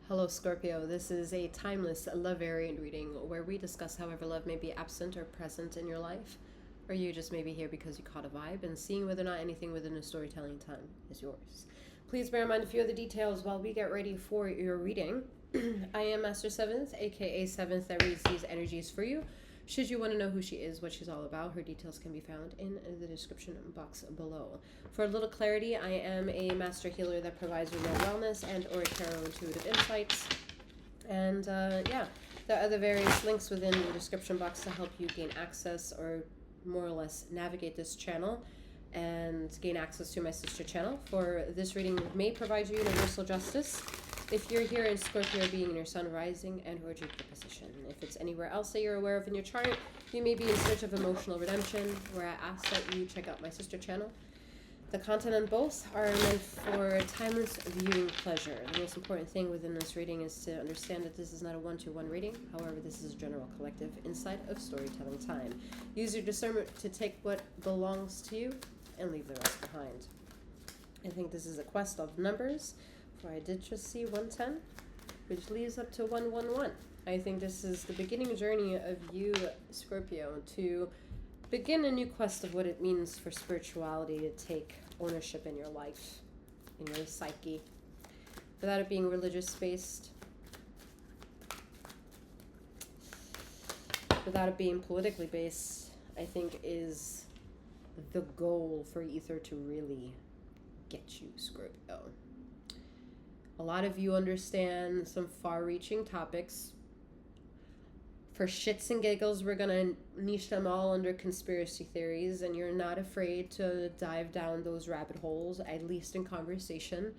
Hello, Scorpio. This is a timeless love variant reading where we discuss however love may be absent or present in your life, or you just may be here because you caught a vibe and seeing whether or not anything within the storytelling time is yours. Please bear in mind a few of the details while we get ready for your reading. I am Master Seventh, aka Seventh, that reads these energies for you. Should you want to know who she is, what she's all about, her details can be found in the description box below. For a little clarity, I am a master healer that provides remote wellness and or tarot intuitive insights. And yeah, there are other various links within the description box to help you gain access or more or less navigate this channel and gain access to my sister channel. For this reading may provide you universal justice if you're here in Scorpio, being in your sun rising and or Jupiter position. If it's anywhere else that you're aware of in your chart, you may be in search of emotional redemption, where I ask that you check out my sister channel. The content on both are meant for timeless viewing pleasure. The most important thing within this reading is to understand that this is not a one-to-one reading. However, this is a general collective insight of storytelling time. Use your discernment to take what belongs to you and leave the rest behind. I think this is a quest of numbers, for I did just see 110, which leads up to 111. I think this is the beginning journey of you, Scorpio, to begin a new quest of what it means for spirituality to take ownership in your life, in your psyche, without it being religious-based, without it being politically based. I think is the goal for Ether to really get you, Scorpio. A lot of you understand some far-reaching topics. For shits and giggles, we're going to niche them all under conspiracy theories, and you're not afraid to dive down those rabbit holes, at least in conversation.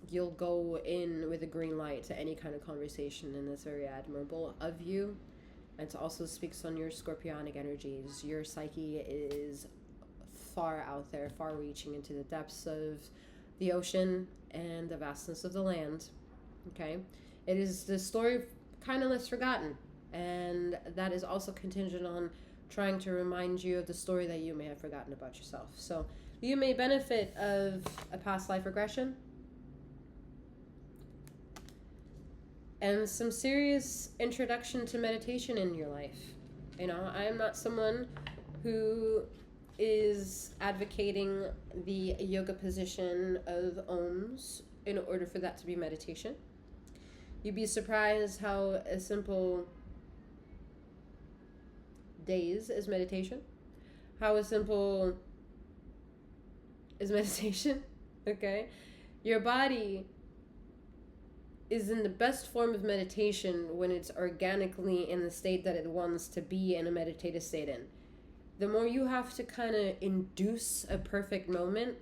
You'll go in with a green light to any kind of conversation, and it's very admirable of you. And it also speaks on your scorpionic energies. Your psyche is far out there, far-reaching into the depths of the ocean and the vastness of the land. Okay? It is the story kind of less forgotten, and that is also contingent on trying to remind you of the story that you may have forgotten about yourself. So you may benefit of a past life regression and some serious introduction to meditation in your life. You know, I am not someone who is advocating the yoga position of ohms in order for that to be meditation. You'd be surprised how a simple days is meditation. How a simple is meditation, okay? Your body is in the best form of meditation when it's organically in the state that it wants to be in a meditative state in. The more you have to kind of induce a perfect moment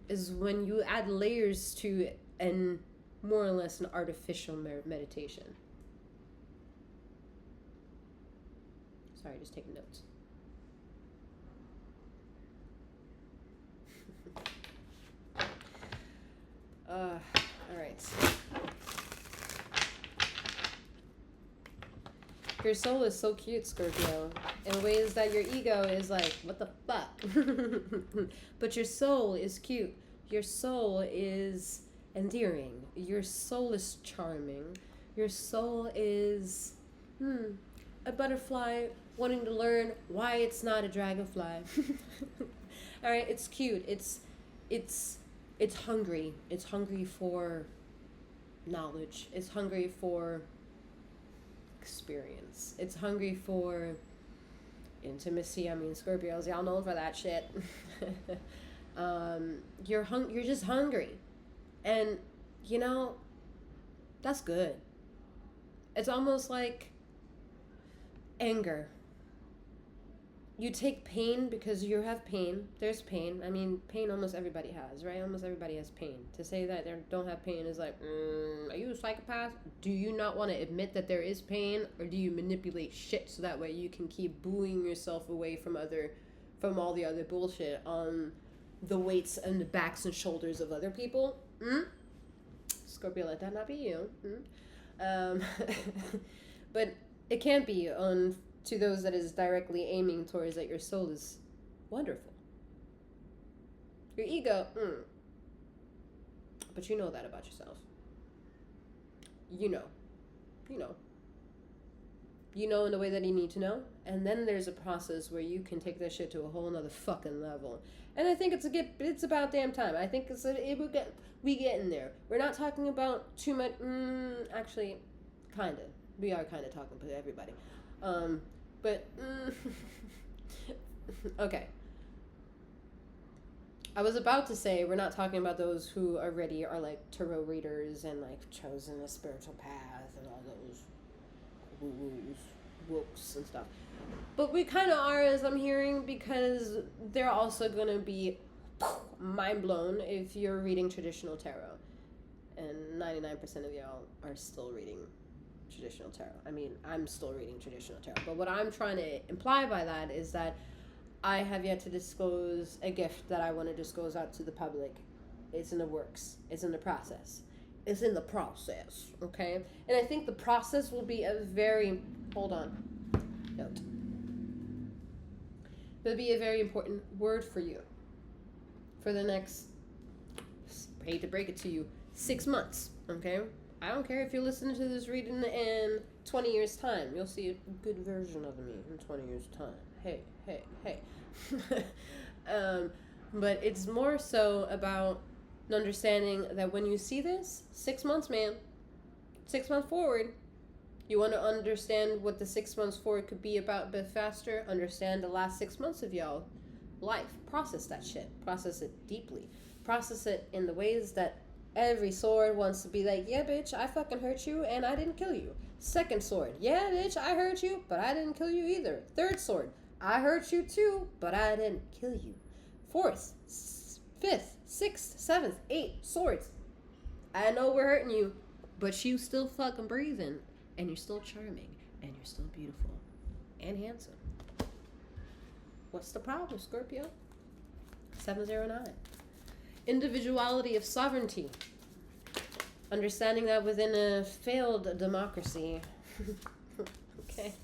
is when you add layers to it, and more or less an artificial meditation. Sorry, just taking notes. All right. Your soul is so cute, Scorpio, in ways that your ego is like, what the fuck? But your soul is cute. Your soul is endearing. Your soul is charming. Your soul is a butterfly wanting to learn why it's not a dragonfly. All right, it's cute. It's hungry. It's hungry for knowledge. It's hungry for experience. It's hungry for intimacy. I mean, Scorpios, y'all known for that shit. You're just hungry. And, you know, that's good. It's almost like anger. You take pain because you have pain. There's pain. I mean, pain almost everybody has, right? Almost everybody has pain. To say that they don't have pain is like, are you a psychopath? Do you not want to admit that there is pain? Or do you manipulate shit so that way you can keep booing yourself away from all the other bullshit on the weights and the backs and shoulders of other people? Scorpio, let that not be you. But it can't be on to those that is directly aiming towards that your soul is wonderful. Your ego, but you know that about yourself. you know. You know. You know in the way that you need to know. And then there's a process where you can take that shit to a whole nother fucking level. And I think it's about damn time. I think we get in there. We're not talking about too much. Actually, kind of. We are kind of talking to everybody. But okay. I was about to say we're not talking about those who already are like tarot readers and like chosen a spiritual path and all those woo-woos, wooks and stuff. But we kind of are, as I'm hearing, because they're also going to be mind blown if you're reading traditional tarot. And 99% of y'all are still reading traditional tarot. I mean, I'm still reading traditional tarot. But what I'm trying to imply by that is that I have yet to disclose a gift that I want to disclose out to the public. It's in the works. It's in the process. It's in the process, okay? And I think the process will be a very... Hold on. Note. It'll be a very important word for you for the next, I hate to break it to you, 6 months, okay? I don't care if you're listening to this reading in 20 years' time. You'll see a good version of me in 20 years' time. Hey. But it's more so about understanding that when you see this, 6 months, man, 6 months forward, you want to understand what the 6 months forward could be about a bit faster, understand the last 6 months of y'all life, process that shit, process it deeply, process it in the ways that every sword wants to be like, yeah, bitch, I fucking hurt you and I didn't kill you. Second sword, yeah, bitch, I hurt you, but I didn't kill you either. Third sword, I hurt you too, but I didn't kill you. Fourth, fifth, sixth, seventh, eighth swords. I know we're hurting you, but you still fucking breathing, and you're still charming, and you're still beautiful and handsome. What's the problem, Scorpio? 709. Individuality of sovereignty. Understanding that within a failed democracy. Okay.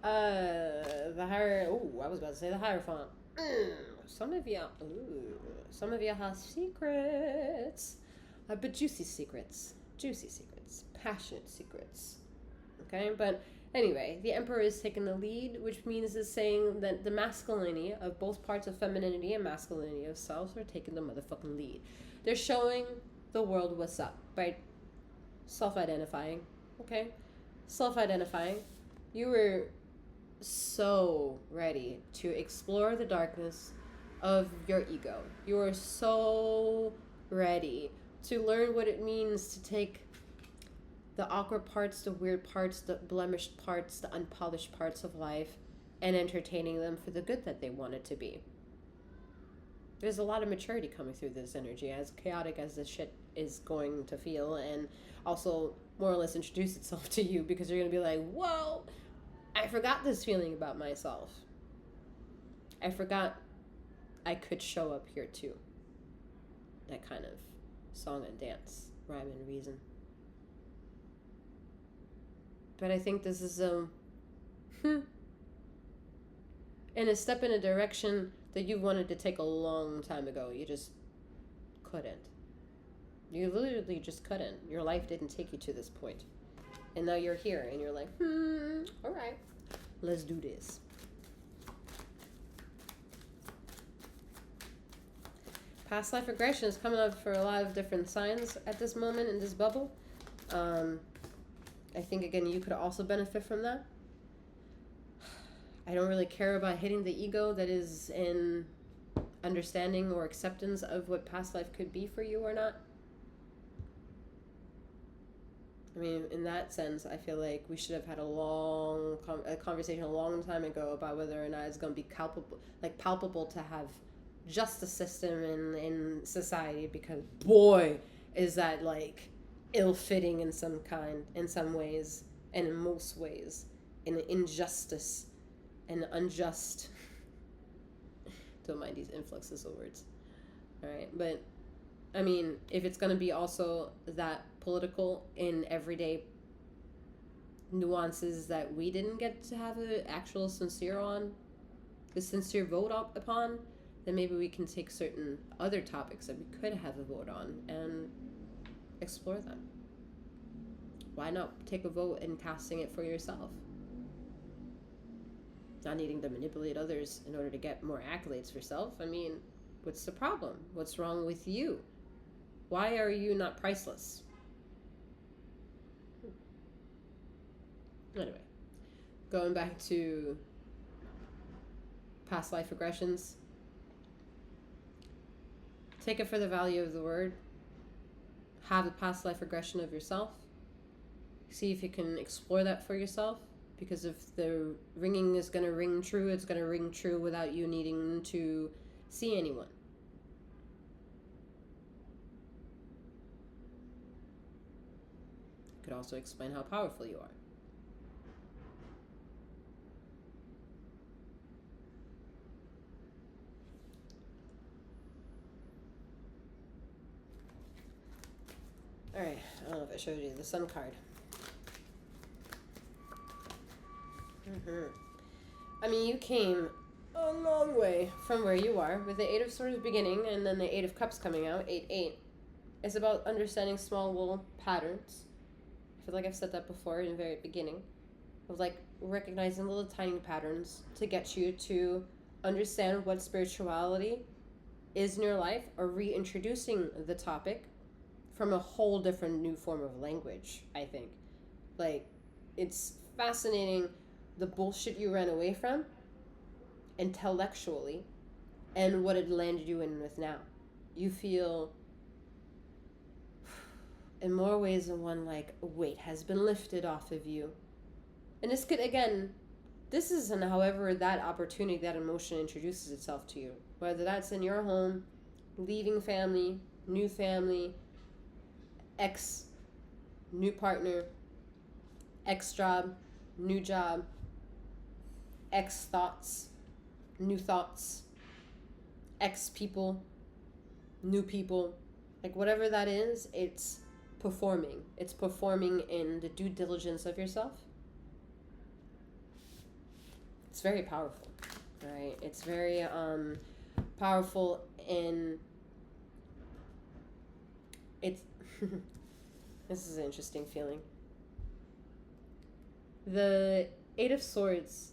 The higher. Oh, I was about to say the Hierophant. Some of y'all have secrets. But juicy secrets, passionate secrets. Okay, but anyway, the Emperor is taking the lead, which means is saying that the masculinity of both parts of femininity and masculinity of selves are taking the motherfucking lead. They're showing the world what's up by self-identifying. Okay, self-identifying. You were so ready to explore the darkness of your ego. You are so ready to learn what it means to take the awkward parts, the weird parts, the blemished parts, the unpolished parts of life, and entertaining them for the good that they want it to be. There's a lot of maturity coming through this energy, as chaotic as this shit is going to feel, and also more or less introduce itself to you, because you're going to be like, whoa, I forgot this feeling about myself. I forgot I could show up here too. That kind of song and dance, rhyme and reason. But I think this is and a step in a direction that you wanted to take a long time ago. You just couldn't. You literally just couldn't. Your life didn't take you to this point. And now you're here and you're like, all right, let's do this. Past life regression is coming up for a lot of different signs at this moment in this bubble. I think, again, you could also benefit from that. I don't really care about hitting the ego that is in understanding or acceptance of what past life could be for you or not. I mean, in that sense, I feel like we should have had a conversation a long time ago about whether or not it's going to be palpable to have justice system in society, because boy, is that like ill-fitting in some ways, and in most ways, in injustice and unjust. Don't mind these influxes of words. All right, but I mean, if it's going to be also that political in everyday nuances that we didn't get to have an actual sincere vote upon, then maybe we can take certain other topics that we could have a vote on and explore them. why not take a vote in casting it for yourself? Not needing to manipulate others in order to get more accolades for yourself. I mean, what's the problem? What's wrong with you? Why are you not priceless? Anyway, going back to past life regressions, take it for the value of the word. Have a past life regression of yourself. See if you can explore that for yourself. Because if the ringing is going to ring true, it's going to ring true without you needing to see anyone. It could also explain how powerful you are. Alright, I don't know if I showed you the Sun card. I mean, you came a long way from where you are with the Eight of Swords beginning and then the Eight of Cups coming out, 8-8. It's about understanding small little patterns. I feel like I've said that before in the very beginning. Of like recognizing little tiny patterns to get you to understand what spirituality is in your life, or reintroducing the topic from a whole different new form of language, I think. Like, it's fascinating the bullshit you ran away from intellectually and what it landed you in with now. You feel, in more ways than one, like a weight has been lifted off of you. And this could, again, this is in however that opportunity, that emotion introduces itself to you. Whether that's in your home, leaving family, new family, ex, new partner, ex job, new job, ex thoughts, new thoughts, ex people, new people. Like whatever that is, it's performing. It's performing in the due diligence of yourself. It's very powerful, right? It's very powerful in... It's... This is an interesting feeling. The Eight of Swords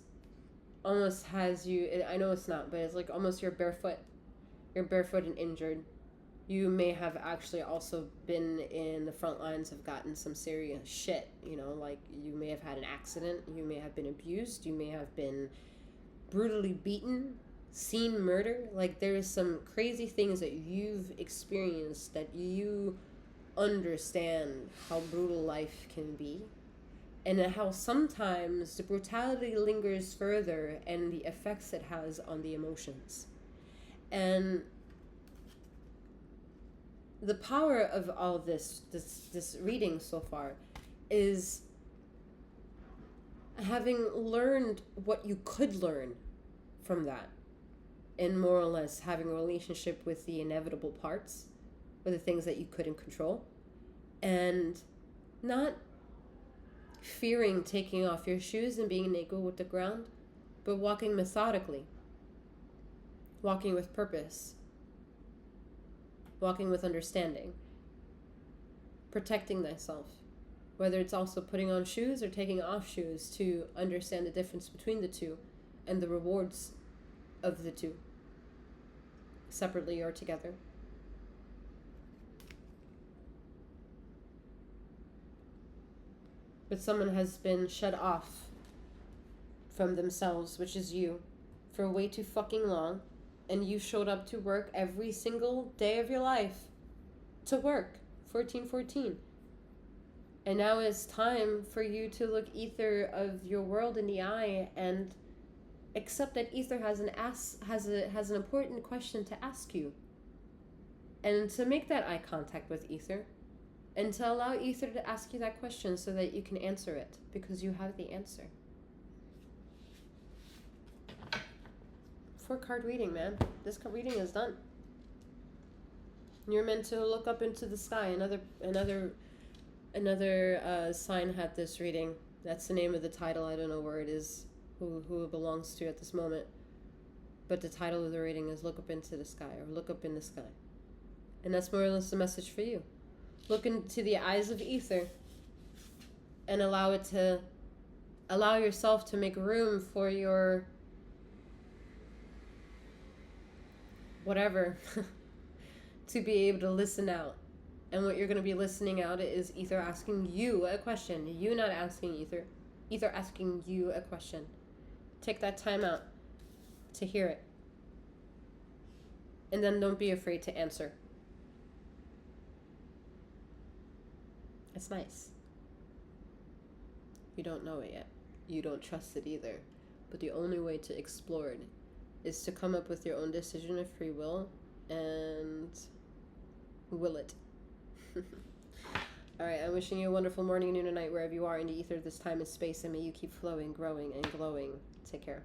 almost has you, I know it's not, but it's like almost you're barefoot. You're barefoot and injured. You may have actually also been in the front lines, have gotten some serious shit, you know, like you may have had an accident, you may have been abused, you may have been brutally beaten, seen murder. Like there's some crazy things that you've experienced that you understand how brutal life can be. And how sometimes the brutality lingers further and the effects it has on the emotions. And the power of all this reading so far is having learned what you could learn from that. And more or less having a relationship with the inevitable parts, or the things that you couldn't control. And not fearing taking off your shoes and being naked with the ground, but walking methodically, walking with purpose, walking with understanding, protecting thyself, whether it's also putting on shoes or taking off shoes, to understand the difference between the two and the rewards of the two, separately or together. But someone has been shut off from themselves, which is you, for way too fucking long, and you showed up to work every single day of your life to work 1414. And now it's time for you to look ether of your world in the eye and accept that ether has an important question to ask you, and to make that eye contact with ether. And to allow ether to ask you that question so that you can answer it, because you have the answer. 4-card reading, man. This reading is done. You're meant to look up into the sky. Another sign had this reading. That's the name of the title. I don't know where it is, who it belongs to at this moment. But the title of the reading is Look Up Into the Sky, or Look Up in the Sky. And that's more or less the message for you. Look into the eyes of ether and allow yourself to make room for your whatever to be able to listen out. And what you're going to be listening out is Ether asking you a question. You not asking Ether. Ether asking you a question. Take that time out to hear it. And then don't be afraid to answer. It's nice. You don't know it yet. You don't trust it either. But the only way to explore it is to come up with your own decision of free will and will it. All right, I'm wishing you a wonderful morning, noon, and night wherever you are in the ether this time and space, and may you keep flowing, growing, and glowing. Take care.